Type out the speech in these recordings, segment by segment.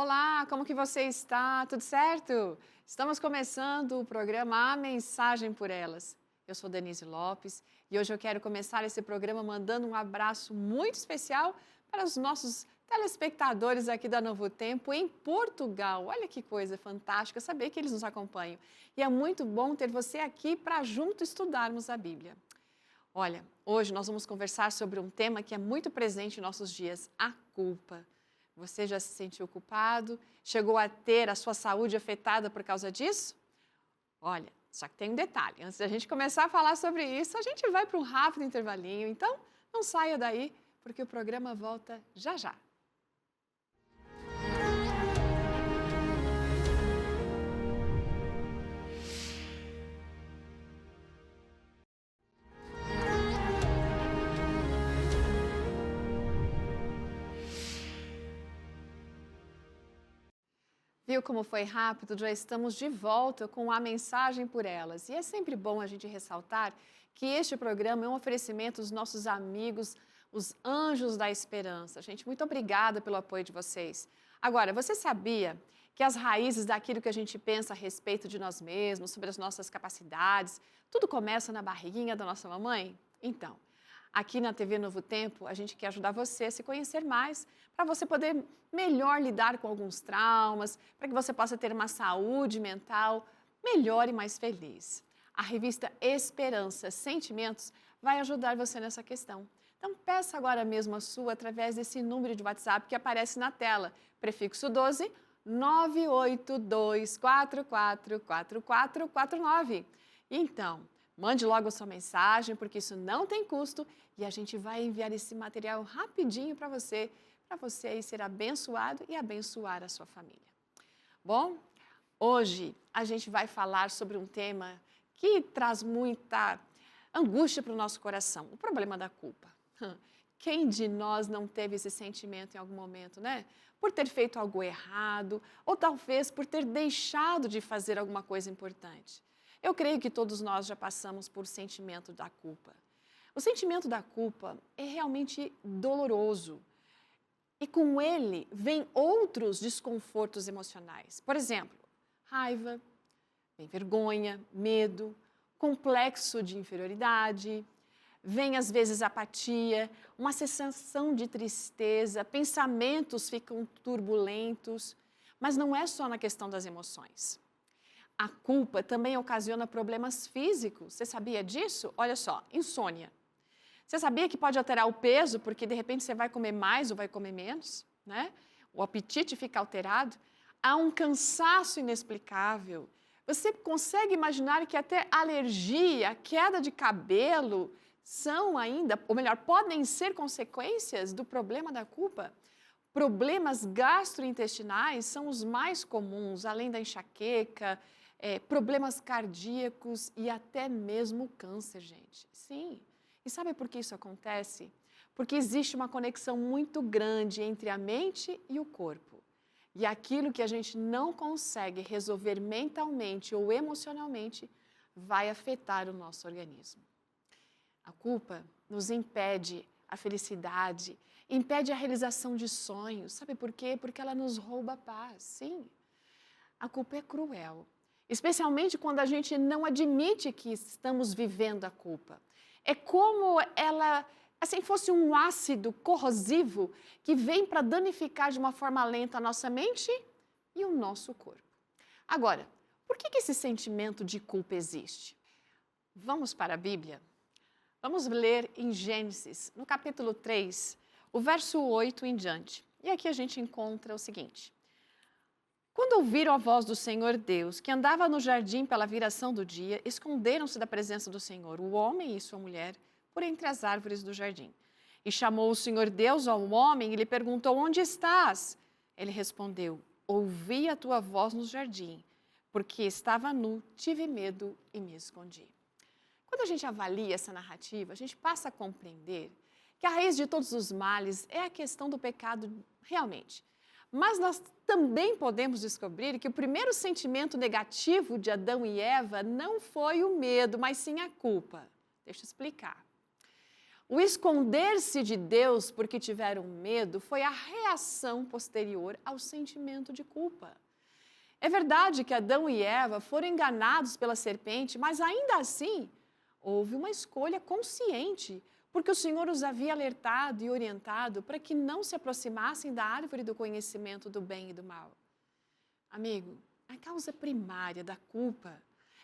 Olá, como que você está? Tudo certo? Estamos começando o programa A Mensagem por Elas. Eu sou Denise Lopes e hoje eu quero começar esse programa mandando um abraço muito especial para os nossos telespectadores aqui da Novo Tempo em Portugal. Olha que coisa fantástica saber que eles nos acompanham. E é muito bom ter você aqui para junto estudarmos a Bíblia. Olha, hoje nós vamos conversar sobre um tema que é muito presente em nossos dias, a culpa. Você já se sentiu culpado? Chegou a ter a sua saúde afetada por causa disso? Olha, só que tem um detalhe. Antes da gente começar a falar sobre isso, a gente vai para um rápido intervalinho. Então, não saia daí, porque o programa volta já já. Viu como foi rápido? Já estamos de volta com a mensagem por elas. E é sempre bom a gente ressaltar que este programa é um oferecimento dos nossos amigos, os Anjos da Esperança. Gente, muito obrigada pelo apoio de vocês. Agora, você sabia que as raízes daquilo que a gente pensa a respeito de nós mesmos, sobre as nossas capacidades, tudo começa na barriguinha da nossa mamãe? Então, aqui na TV Novo Tempo, a gente quer ajudar você a se conhecer mais, para você poder melhor lidar com alguns traumas, para que você possa ter uma saúde mental melhor e mais feliz. A revista Esperança Sentimentos vai ajudar você nessa questão. Então, peça agora mesmo a sua através desse número de WhatsApp que aparece na tela, prefixo 12 982444449. Então, mande logo a sua mensagem, porque isso não tem custo e a gente vai enviar esse material rapidinho para você aí ser abençoado e abençoar a sua família. Bom, hoje a gente vai falar sobre um tema que traz muita angústia para o nosso coração, o problema da culpa. Quem de nós não teve esse sentimento em algum momento, né? Por ter feito algo errado ou talvez por ter deixado de fazer alguma coisa importante. Eu creio que todos nós já passamos por sentimento da culpa. O sentimento da culpa é realmente doloroso e com ele vem outros desconfortos emocionais. Por exemplo, raiva, vem vergonha, medo, complexo de inferioridade, vem às vezes apatia, uma sensação de tristeza, pensamentos ficam turbulentos, mas não é só na questão das emoções. A culpa também ocasiona problemas físicos. Você sabia disso? Olha só, insônia. Você sabia que pode alterar o peso porque de repente você vai comer mais ou vai comer menos, né? O apetite fica alterado. Há um cansaço inexplicável. Você consegue imaginar que até alergia, queda de cabelo são ainda, ou melhor, podem ser consequências do problema da culpa? Problemas gastrointestinais são os mais comuns, além da enxaqueca, problemas cardíacos e até mesmo câncer, gente. Sim. E sabe por que isso acontece? Porque existe uma conexão muito grande entre a mente e o corpo. E aquilo que a gente não consegue resolver mentalmente ou emocionalmente vai afetar o nosso organismo. A culpa nos impede a felicidade, impede a realização de sonhos. Sabe por quê? Porque ela nos rouba a paz, sim. A culpa é cruel, especialmente quando a gente não admite que estamos vivendo a culpa. É como ela, assim, fosse um ácido corrosivo que vem para danificar de uma forma lenta a nossa mente e o nosso corpo. Agora, por que esse sentimento de culpa existe? Vamos para a Bíblia? Vamos ler em Gênesis, no capítulo 3, o verso 8 em diante. E aqui a gente encontra o seguinte. Quando ouviram a voz do Senhor Deus, que andava no jardim pela viração do dia, esconderam-se da presença do Senhor, o homem e sua mulher, por entre as árvores do jardim. E chamou o Senhor Deus ao homem e lhe perguntou, onde estás? Ele respondeu, ouvi a tua voz no jardim, porque estava nu, tive medo e me escondi. Quando a gente avalia essa narrativa, a gente passa a compreender que a raiz de todos os males é a questão do pecado realmente. Mas nós também podemos descobrir que o primeiro sentimento negativo de Adão e Eva não foi o medo, mas sim a culpa. Deixa eu explicar. O esconder-se de Deus porque tiveram medo foi a reação posterior ao sentimento de culpa. É verdade que Adão e Eva foram enganados pela serpente, mas ainda assim houve uma escolha consciente, porque o Senhor os havia alertado e orientado para que não se aproximassem da árvore do conhecimento do bem e do mal. Amigo, a causa primária da culpa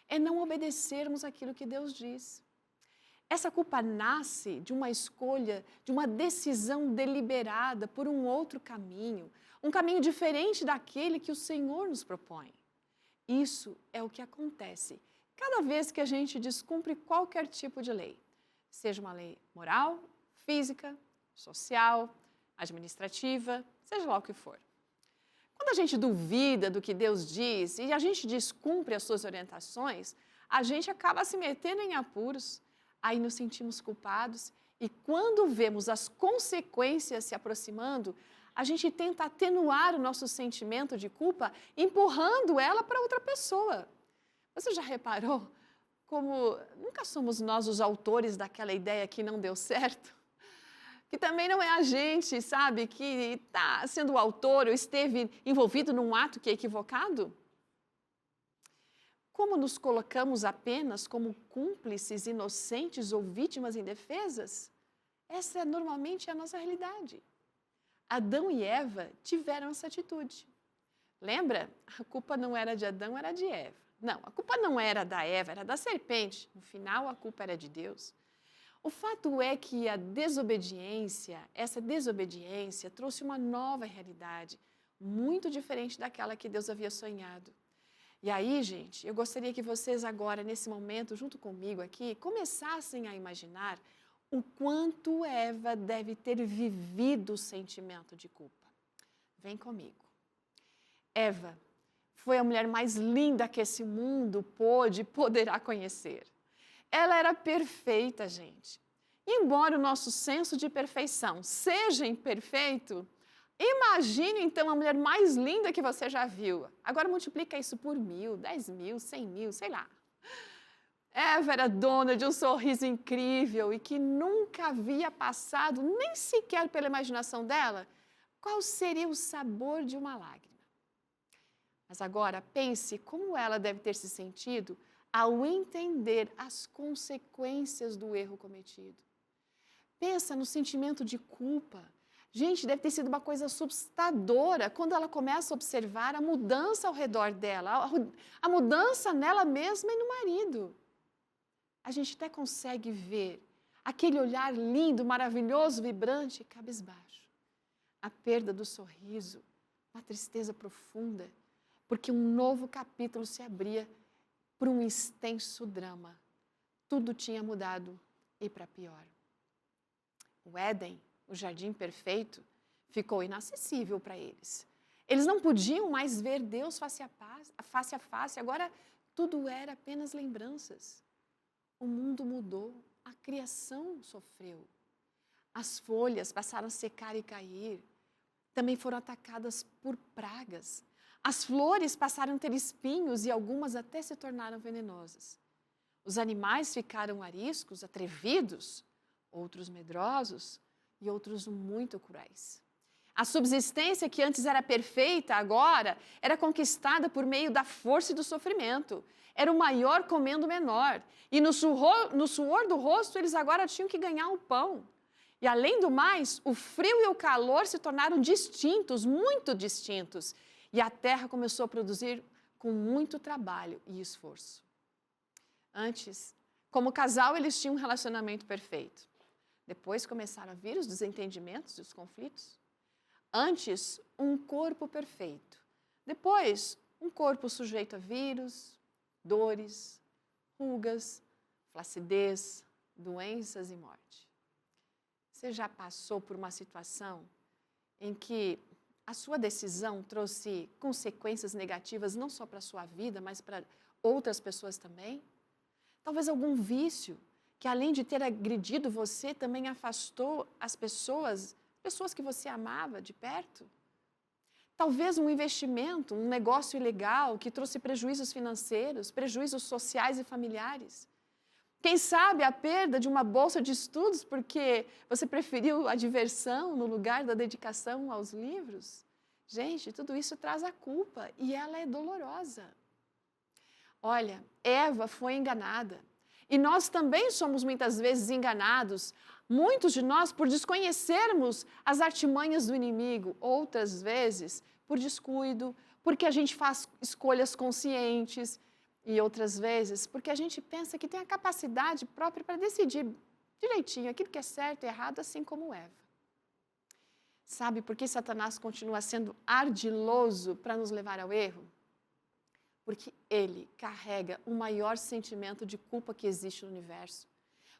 é não obedecermos aquilo que Deus diz. Essa culpa nasce de uma escolha, de uma decisão deliberada por um outro caminho, um caminho diferente daquele que o Senhor nos propõe. Isso é o que acontece cada vez que a gente descumpre qualquer tipo de lei, seja uma lei moral, física, social, administrativa, seja lá o que for. Quando a gente duvida do que Deus diz e a gente descumpre as suas orientações, a gente acaba se metendo em apuros, aí nos sentimos culpados e quando vemos as consequências se aproximando, a gente tenta atenuar o nosso sentimento de culpa empurrando ela para outra pessoa. Você já reparou como nunca somos nós os autores daquela ideia que não deu certo? Que também não é a gente, sabe, que está sendo o autor ou esteve envolvido num ato que é equivocado? Como nos colocamos apenas como cúmplices inocentes ou vítimas indefesas? Essa é normalmente a nossa realidade. Adão e Eva tiveram essa atitude. Lembra? A culpa não era de Adão, era de Eva. Não, a culpa não era da Eva, era da serpente. No final, a culpa era de Deus. O fato é que essa desobediência trouxe uma nova realidade, muito diferente daquela que Deus havia sonhado. E aí, gente, eu gostaria que vocês agora, nesse momento, junto comigo aqui, começassem a imaginar o quanto Eva deve ter vivido o sentimento de culpa. Vem comigo. Eva foi a mulher mais linda que esse mundo poderá conhecer. Ela era perfeita, gente. E embora o nosso senso de perfeição seja imperfeito, imagine então a mulher mais linda que você já viu. Agora multiplica isso por 1.000, 10.000, 100.000, sei lá. Eva era dona de um sorriso incrível e que nunca havia passado, nem sequer pela imaginação dela, qual seria o sabor de uma lágrima. Mas agora pense como ela deve ter se sentido ao entender as consequências do erro cometido. Pensa no sentimento de culpa. Gente, deve ter sido uma coisa assustadora quando ela começa a observar a mudança ao redor dela, a mudança nela mesma e no marido. A gente até consegue ver aquele olhar lindo, maravilhoso, vibrante, cabisbaixo. A perda do sorriso, uma tristeza profunda, porque um novo capítulo se abria para um extenso drama. Tudo tinha mudado e para pior. O Éden, o jardim perfeito, ficou inacessível para eles. Eles não podiam mais ver Deus face a face, agora tudo era apenas lembranças. O mundo mudou, a criação sofreu. As folhas passaram a secar e cair. Também foram atacadas por pragas. As flores passaram a ter espinhos e algumas até se tornaram venenosas. Os animais ficaram ariscos, atrevidos, outros medrosos e outros muito cruéis. A subsistência que antes era perfeita, agora era conquistada por meio da força e do sofrimento. Era o maior comendo o menor. E no suor do rosto, eles agora tinham que ganhar o pão. E além do mais, o frio e o calor se tornaram distintos, muito distintos. E a terra começou a produzir com muito trabalho e esforço. Antes, como casal, eles tinham um relacionamento perfeito. Depois começaram a vir os desentendimentos e os conflitos. Antes, um corpo perfeito. Depois, um corpo sujeito a vírus, dores, rugas, flacidez, doenças e morte. Você já passou por uma situação em que a sua decisão trouxe consequências negativas não só para a sua vida, mas para outras pessoas também? Talvez algum vício que, além de ter agredido você, também afastou as pessoas que você amava de perto? Talvez um investimento, um negócio ilegal que trouxe prejuízos financeiros, prejuízos sociais e familiares. Quem sabe a perda de uma bolsa de estudos porque você preferiu a diversão no lugar da dedicação aos livros? Gente, tudo isso traz a culpa e ela é dolorosa. Olha, Eva foi enganada. E nós também somos muitas vezes enganados, muitos de nós por desconhecermos as artimanhas do inimigo, outras vezes por descuido, porque a gente faz escolhas conscientes, e outras vezes porque a gente pensa que tem a capacidade própria para decidir direitinho aquilo que é certo e errado, assim como Eva. Sabe por que Satanás continua sendo ardiloso para nos levar ao erro? Porque ele carrega o maior sentimento de culpa que existe no universo.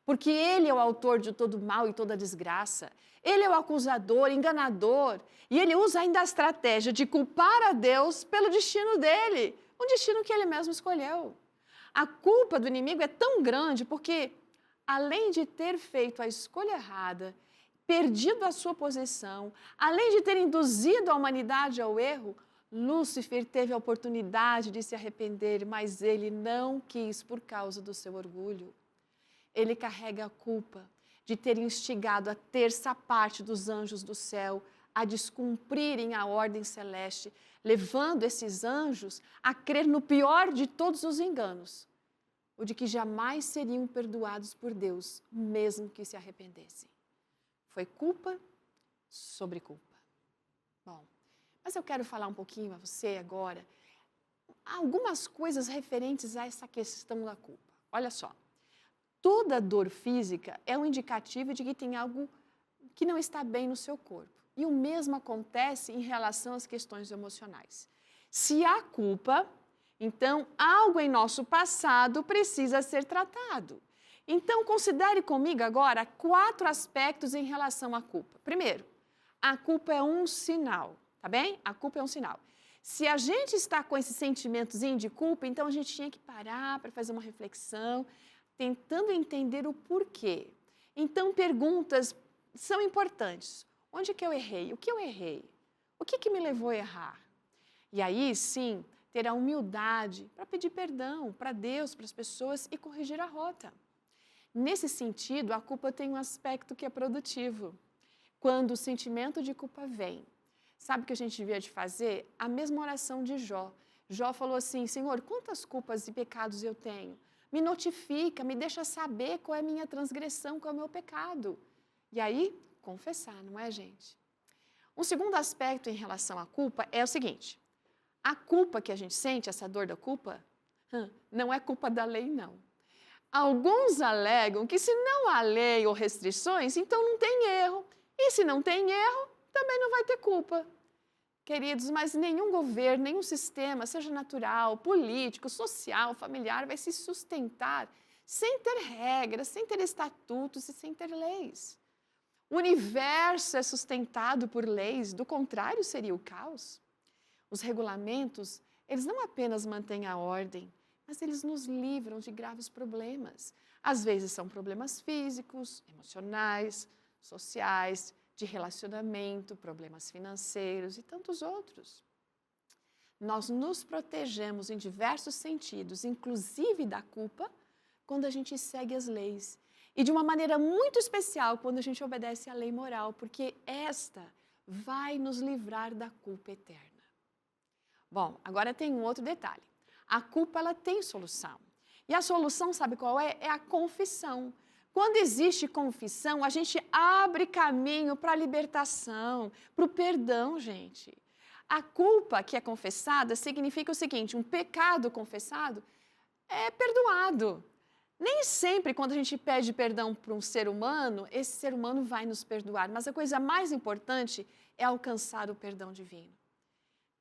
Porque ele é o autor de todo o mal e toda a desgraça. Ele é o acusador, enganador. E ele usa ainda a estratégia de culpar a Deus pelo destino dele. Um destino que ele mesmo escolheu. A culpa do inimigo é tão grande porque, além de ter feito a escolha errada, perdido a sua posição, além de ter induzido a humanidade ao erro, Lúcifer teve a oportunidade de se arrepender, mas ele não quis por causa do seu orgulho. Ele carrega a culpa de ter instigado a terça parte dos anjos do céu a descumprirem a ordem celeste, levando esses anjos a crer no pior de todos os enganos, o de que jamais seriam perdoados por Deus, mesmo que se arrependessem. Foi culpa sobre culpa. Bom, mas eu quero falar um pouquinho a você agora, algumas coisas referentes a essa questão da culpa. Olha só, toda dor física é um indicativo de que tem algo que não está bem no seu corpo. E o mesmo acontece em relação às questões emocionais. Se há culpa, então algo em nosso passado precisa ser tratado. Então, considere comigo agora 4 aspectos em relação à culpa. Primeiro, a culpa é um sinal, tá bem? A culpa é um sinal. Se a gente está com esse sentimentozinho de culpa, então a gente tinha que parar para fazer uma reflexão, tentando entender o porquê. Então, perguntas são importantes. Onde que eu errei? O que eu errei? O que me levou a errar? E aí, sim, ter a humildade para pedir perdão para Deus, para as pessoas e corrigir a rota. Nesse sentido, a culpa tem um aspecto que é produtivo. Quando o sentimento de culpa vem, sabe o que a gente devia de fazer? A mesma oração de Jó. Jó falou assim, Senhor, quantas culpas e pecados eu tenho? Me notifica, me deixa saber qual é a minha transgressão, qual é o meu pecado. E aí, confessar, não é, gente? Um segundo aspecto em relação à culpa é o seguinte, a culpa que a gente sente, essa dor da culpa, não é culpa da lei, não. Alguns alegam que se não há lei ou restrições, então não tem erro. E se não tem erro, também não vai ter culpa. Queridos, mas nenhum governo, nenhum sistema, seja natural, político, social, familiar, vai se sustentar sem ter regras, sem ter estatutos e sem ter leis. O universo é sustentado por leis, do contrário seria o caos. Os regulamentos, eles não apenas mantêm a ordem, mas eles nos livram de graves problemas. Às vezes são problemas físicos, emocionais, sociais, de relacionamento, problemas financeiros e tantos outros. Nós nos protegemos em diversos sentidos, inclusive da culpa, quando a gente segue as leis. E de uma maneira muito especial quando a gente obedece à lei moral, porque esta vai nos livrar da culpa eterna. Bom, agora tem um outro detalhe. A culpa, ela tem solução. E a solução, sabe qual é? É a confissão. Quando existe confissão, a gente abre caminho para a libertação, para o perdão, gente. A culpa que é confessada significa o seguinte, um pecado confessado é perdoado. Nem sempre, quando a gente pede perdão para um ser humano, esse ser humano vai nos perdoar. Mas a coisa mais importante é alcançar o perdão divino.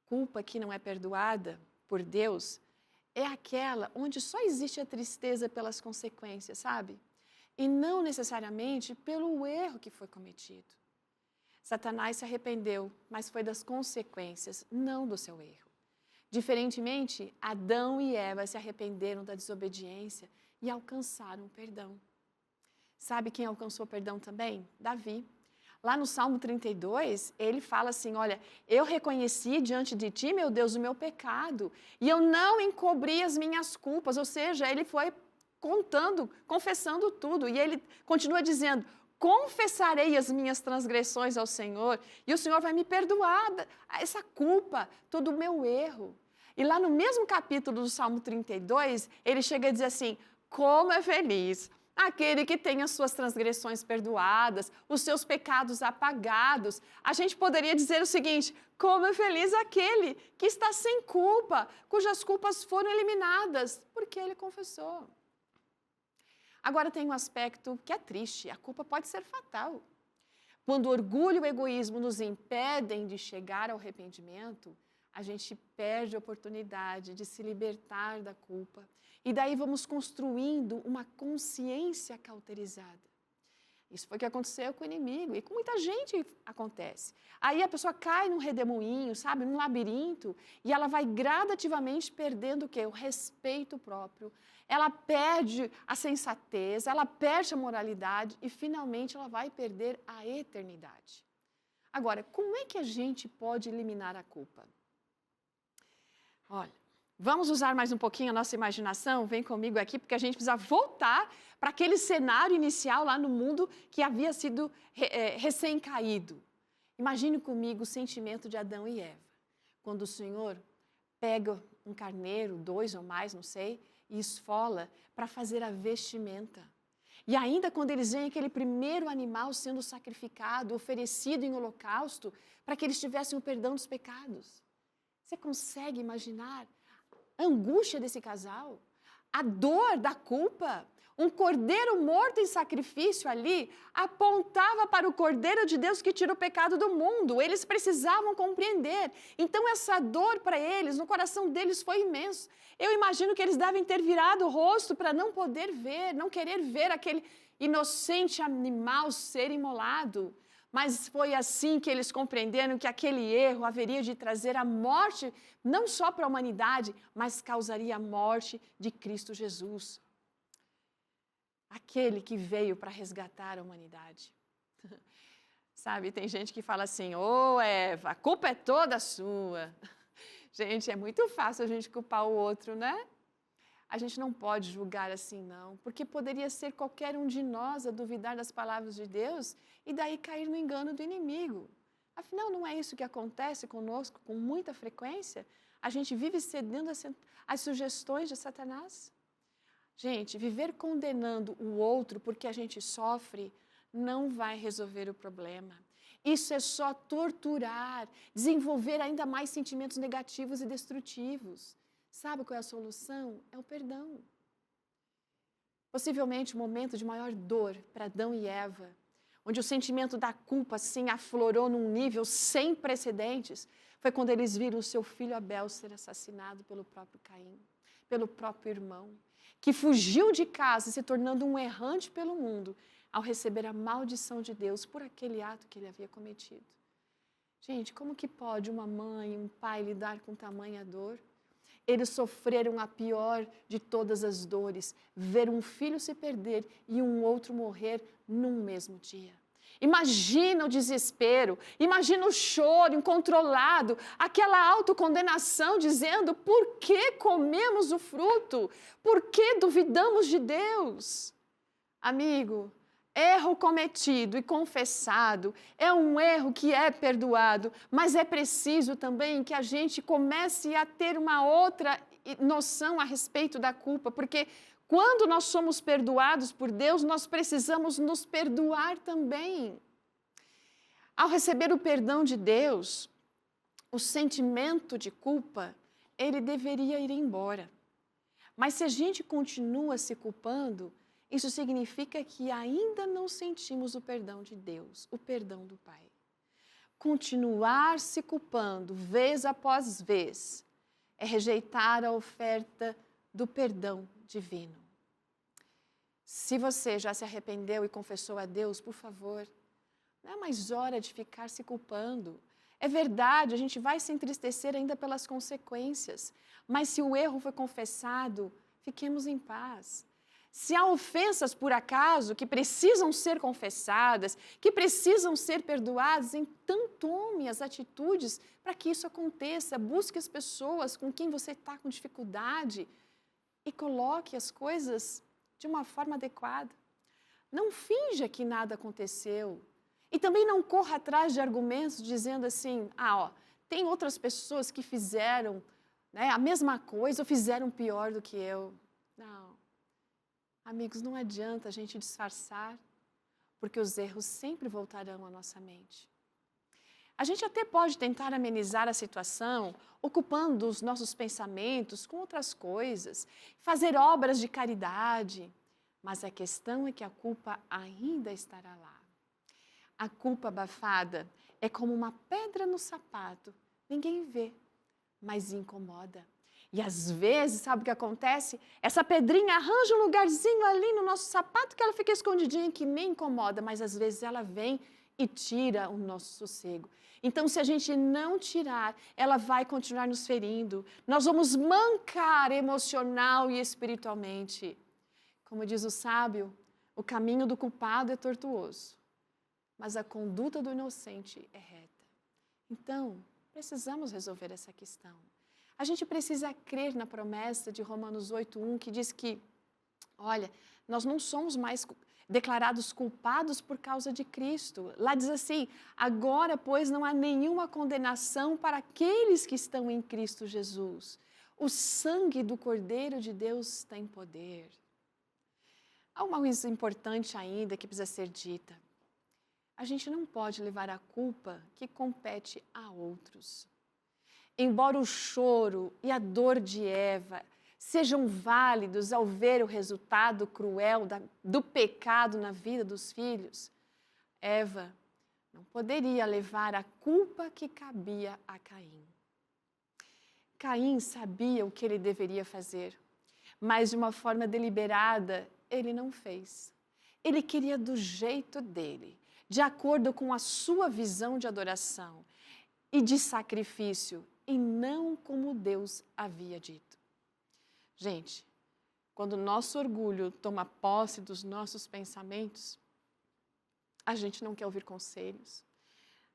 Culpa que não é perdoada por Deus é aquela onde só existe a tristeza pelas consequências, sabe? E não necessariamente pelo erro que foi cometido. Satanás se arrependeu, mas foi das consequências, não do seu erro. Diferentemente, Adão e Eva se arrependeram da desobediência e alcançaram o perdão. Sabe quem alcançou o perdão também? Davi. Lá no Salmo 32, ele fala assim, olha, eu reconheci diante de ti, meu Deus, o meu pecado, e eu não encobri as minhas culpas, ou seja, ele foi contando, confessando tudo. E ele continua dizendo, confessarei as minhas transgressões ao Senhor e o Senhor vai me perdoar essa culpa, todo o meu erro. E lá no mesmo capítulo do Salmo 32, ele chega a dizer assim, como é feliz aquele que tem as suas transgressões perdoadas, os seus pecados apagados. A gente poderia dizer o seguinte, como é feliz aquele que está sem culpa, cujas culpas foram eliminadas, porque ele confessou. Agora tem um aspecto que é triste, a culpa pode ser fatal. Quando o orgulho e o egoísmo nos impedem de chegar ao arrependimento, a gente perde a oportunidade de se libertar da culpa. E daí vamos construindo uma consciência cauterizada. Isso foi o que aconteceu com o inimigo e com muita gente acontece. Aí a pessoa cai num redemoinho, sabe, num labirinto, e ela vai gradativamente perdendo o quê? O respeito próprio. Ela perde a sensatez, ela perde a moralidade e finalmente ela vai perder a eternidade. Agora, como é que a gente pode eliminar a culpa? Olha, vamos usar mais um pouquinho a nossa imaginação? Vem comigo aqui, porque a gente precisa voltar para aquele cenário inicial lá no mundo que havia sido recém-caído. Imagine comigo o sentimento de Adão e Eva. Quando o Senhor pega um carneiro, 2 ou mais, não sei, e esfola para fazer a vestimenta. E ainda quando eles veem aquele primeiro animal sendo sacrificado, oferecido em holocausto, para que eles tivessem o perdão dos pecados. Você consegue imaginar a angústia desse casal? A dor da culpa? Um cordeiro morto em sacrifício ali apontava para o Cordeiro de Deus que tira o pecado do mundo. Eles precisavam compreender. Então essa dor para eles, no coração deles foi imenso. Eu imagino que eles devem ter virado o rosto para não poder ver, não querer ver aquele inocente animal ser imolado. Mas foi assim que eles compreenderam que aquele erro haveria de trazer a morte, não só para a humanidade, mas causaria a morte de Cristo Jesus. Aquele que veio para resgatar a humanidade. Sabe, tem gente que fala assim, ô Eva, a culpa é toda sua. Gente, é muito fácil a gente culpar o outro, né? A gente não pode julgar assim, não, porque poderia ser qualquer um de nós a duvidar das palavras de Deus e daí cair no engano do inimigo. Afinal, não é isso que acontece conosco com muita frequência? A gente vive cedendo às sugestões de Satanás. Gente, viver condenando o outro porque a gente sofre não vai resolver o problema. Isso é só torturar, desenvolver ainda mais sentimentos negativos e destrutivos. Sabe qual é a solução? É o perdão. Possivelmente o momento de maior dor para Adão e Eva, onde o sentimento da culpa assim aflorou num nível sem precedentes, foi quando eles viram o seu filho Abel ser assassinado pelo próprio Caim, pelo próprio irmão, que fugiu de casa, se tornando um errante pelo mundo, ao receber a maldição de Deus por aquele ato que ele havia cometido. Gente, como que pode uma mãe, um pai lidar com tamanha dor? Eles sofreram a pior de todas as dores, ver um filho se perder e um outro morrer num mesmo dia. Imagina o desespero, imagina o choro incontrolado, aquela autocondenação dizendo, por que comemos o fruto? Por que duvidamos de Deus? Amigo, erro cometido e confessado é um erro que é perdoado, mas é preciso também que a gente comece a ter uma outra noção a respeito da culpa, porque quando nós somos perdoados por Deus, nós precisamos nos perdoar também. Ao receber o perdão de Deus, o sentimento de culpa, ele deveria ir embora. Mas se a gente continua se culpando, isso significa que ainda não sentimos o perdão de Deus, o perdão do Pai. Continuar se culpando vez após vez é rejeitar a oferta do perdão divino. Se você já se arrependeu e confessou a Deus, por favor, não é mais hora de ficar se culpando. É verdade, a gente vai se entristecer ainda pelas consequências, mas se o erro foi confessado, fiquemos em paz. Se há ofensas, por acaso, que precisam ser confessadas, que precisam ser perdoadas, então tome as atitudes para que isso aconteça. Busque as pessoas com quem você está com dificuldade e coloque as coisas de uma forma adequada. Não finja que nada aconteceu. E também não corra atrás de argumentos dizendo assim, tem outras pessoas que fizeram, né, a mesma coisa ou fizeram pior do que eu. Não. Amigos, não adianta a gente disfarçar, porque os erros sempre voltarão à nossa mente. A gente até pode tentar amenizar a situação, ocupando os nossos pensamentos com outras coisas, fazer obras de caridade, mas a questão é que a culpa ainda estará lá. A culpa abafada é como uma pedra no sapato. Ninguém vê, mas incomoda. E às vezes, sabe o que acontece? Essa pedrinha arranja um lugarzinho ali no nosso sapato que ela fica escondidinha, que nem incomoda, mas às vezes ela vem e tira o nosso sossego. Então, se a gente não tirar, ela vai continuar nos ferindo. Nós vamos mancar emocional e espiritualmente. Como diz o sábio, o caminho do culpado é tortuoso, mas a conduta do inocente é reta. Então, precisamos resolver essa questão. A gente precisa crer na promessa de Romanos 8:1, que diz que, olha, nós não somos mais declarados culpados por causa de Cristo. Lá diz assim, agora, pois, não há nenhuma condenação para aqueles que estão em Cristo Jesus. O sangue do Cordeiro de Deus tem poder. Há uma coisa importante ainda que precisa ser dita. A gente não pode levar a culpa que compete a outros. Embora o choro e a dor de Eva sejam válidos ao ver o resultado cruel do pecado na vida dos filhos, Eva não poderia levar a culpa que cabia a Caim. Caim sabia o que ele deveria fazer, mas de uma forma deliberada ele não fez. Ele queria do jeito dele, de acordo com a sua visão de adoração e de sacrifício, e não como Deus havia dito. Gente, quando o nosso orgulho toma posse dos nossos pensamentos, a gente não quer ouvir conselhos,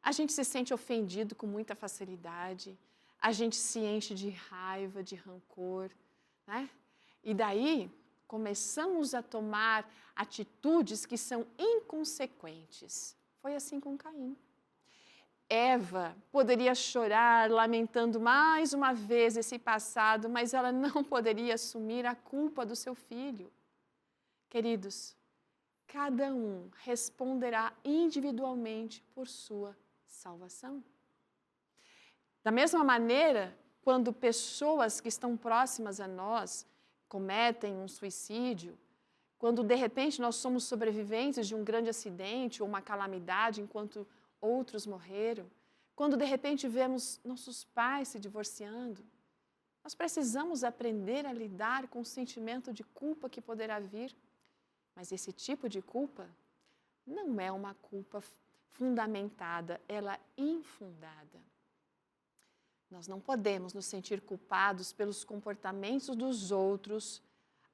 a gente se sente ofendido com muita facilidade, a gente se enche de raiva, de rancor, né? E daí começamos a tomar atitudes que são inconsequentes. Foi assim com Caim. Eva poderia chorar, lamentando mais uma vez esse passado, mas ela não poderia assumir a culpa do seu filho. Queridos, cada um responderá individualmente por sua salvação. Da mesma maneira, quando pessoas que estão próximas a nós cometem um suicídio, quando de repente nós somos sobreviventes de um grande acidente ou uma calamidade enquanto outros morreram, quando de repente vemos nossos pais se divorciando, nós precisamos aprender a lidar com o sentimento de culpa que poderá vir. Mas esse tipo de culpa não é uma culpa fundamentada, ela é infundada. Nós não podemos nos sentir culpados pelos comportamentos dos outros,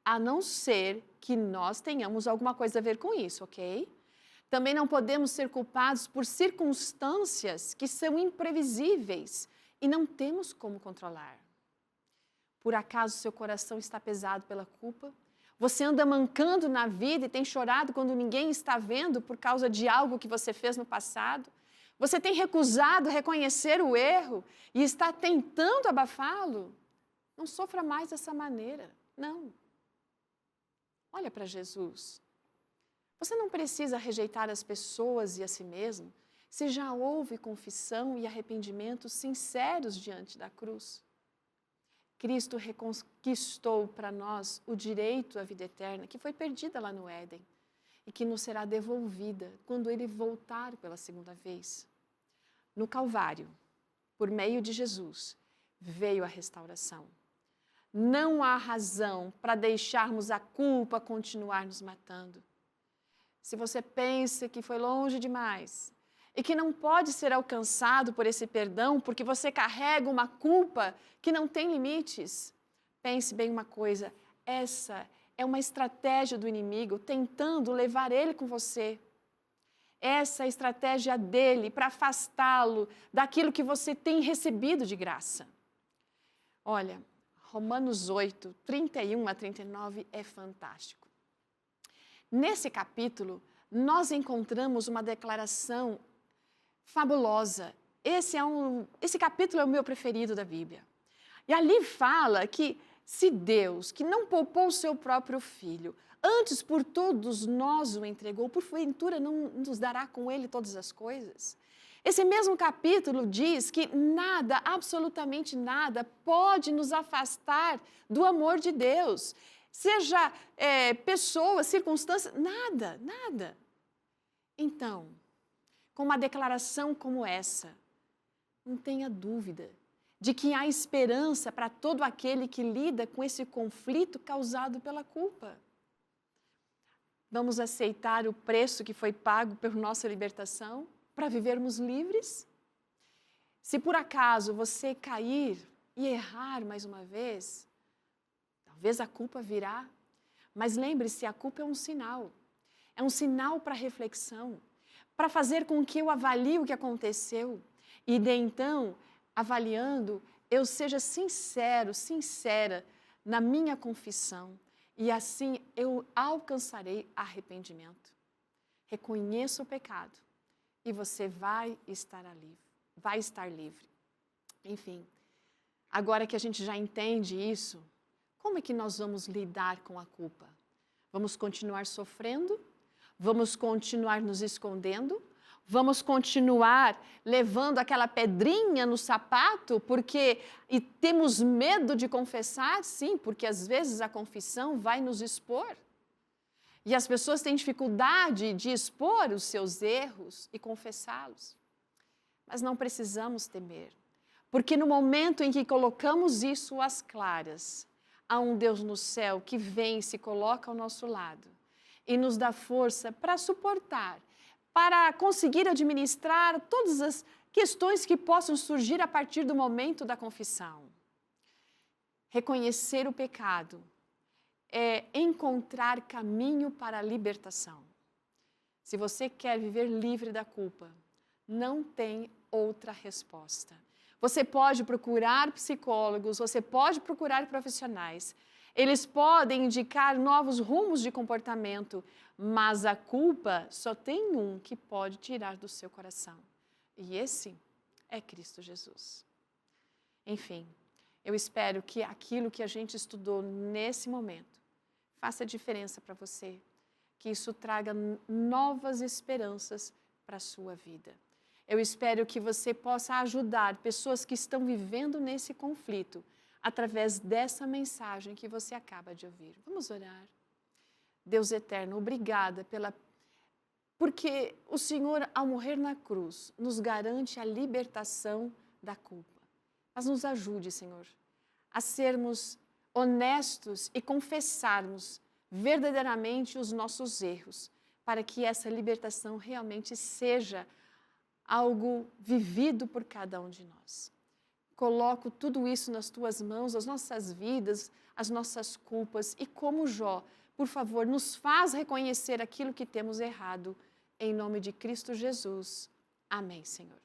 a não ser que nós tenhamos alguma coisa a ver com isso, ok? Também não podemos ser culpados por circunstâncias que são imprevisíveis e não temos como controlar. Por acaso seu coração está pesado pela culpa? Você anda mancando na vida e tem chorado quando ninguém está vendo por causa de algo que você fez no passado? Você tem recusado reconhecer o erro e está tentando abafá-lo? Não sofra mais dessa maneira, não. Olha para Jesus. Você não precisa rejeitar as pessoas e a si mesmo se já houve confissão e arrependimento sinceros diante da cruz. Cristo reconquistou para nós o direito à vida eterna que foi perdida lá no Éden e que nos será devolvida quando Ele voltar pela segunda vez. No Calvário, por meio de Jesus, veio a restauração. Não há razão para deixarmos a culpa continuar nos matando. Se você pensa que foi longe demais e que não pode ser alcançado por esse perdão porque você carrega uma culpa que não tem limites, pense bem uma coisa, essa é uma estratégia do inimigo tentando levar ele com você. Essa é a estratégia dele para afastá-lo daquilo que você tem recebido de graça. Olha, Romanos 8, 31 a 39 é fantástico. Nesse capítulo, nós encontramos uma declaração fabulosa. Esse capítulo é o meu preferido da Bíblia. E ali fala que se Deus, que não poupou o seu próprio Filho, antes por todos nós o entregou, porventura não nos dará com ele todas as coisas? Esse mesmo capítulo diz que nada, absolutamente nada, pode nos afastar do amor de Deus. Seja pessoas, circunstâncias, nada, nada. Então, com uma declaração como essa, não tenha dúvida de que há esperança para todo aquele que lida com esse conflito causado pela culpa. Vamos aceitar o preço que foi pago por nossa libertação para vivermos livres? Se por acaso você cair e errar mais uma vez, talvez a culpa virá, mas lembre-se, a culpa é um sinal para reflexão, para fazer com que eu avalie o que aconteceu e de então, avaliando, eu seja sincero, sincera na minha confissão e assim eu alcançarei arrependimento. Reconheça o pecado e você vai estar livre. Enfim, agora que a gente já entende isso, como é que nós vamos lidar com a culpa? Vamos continuar sofrendo? Vamos continuar nos escondendo? Vamos continuar levando aquela pedrinha no sapato e temos medo de confessar? Sim, porque às vezes a confissão vai nos expor. E as pessoas têm dificuldade de expor os seus erros e confessá-los. Mas não precisamos temer, porque no momento em que colocamos isso às claras, há um Deus no céu que vem e se coloca ao nosso lado e nos dá força para suportar, para conseguir administrar todas as questões que possam surgir a partir do momento da confissão. Reconhecer o pecado é encontrar caminho para a libertação. Se você quer viver livre da culpa, não tem outra resposta. Você pode procurar psicólogos, você pode procurar profissionais. Eles podem indicar novos rumos de comportamento, mas a culpa só tem um que pode tirar do seu coração. E esse é Cristo Jesus. Enfim, eu espero que aquilo que a gente estudou nesse momento faça diferença para você, que isso traga novas esperanças para a sua vida. Eu espero que você possa ajudar pessoas que estão vivendo nesse conflito através dessa mensagem que você acaba de ouvir. Vamos orar. Deus eterno, obrigada porque o Senhor, ao morrer na cruz, nos garante a libertação da culpa. Mas nos ajude, Senhor, a sermos honestos e confessarmos verdadeiramente os nossos erros, para que essa libertação realmente seja algo vivido por cada um de nós. Coloco tudo isso nas tuas mãos, as nossas vidas, as nossas culpas e como Jó, por favor, nos faz reconhecer aquilo que temos errado. Em nome de Cristo Jesus. Amém, Senhor.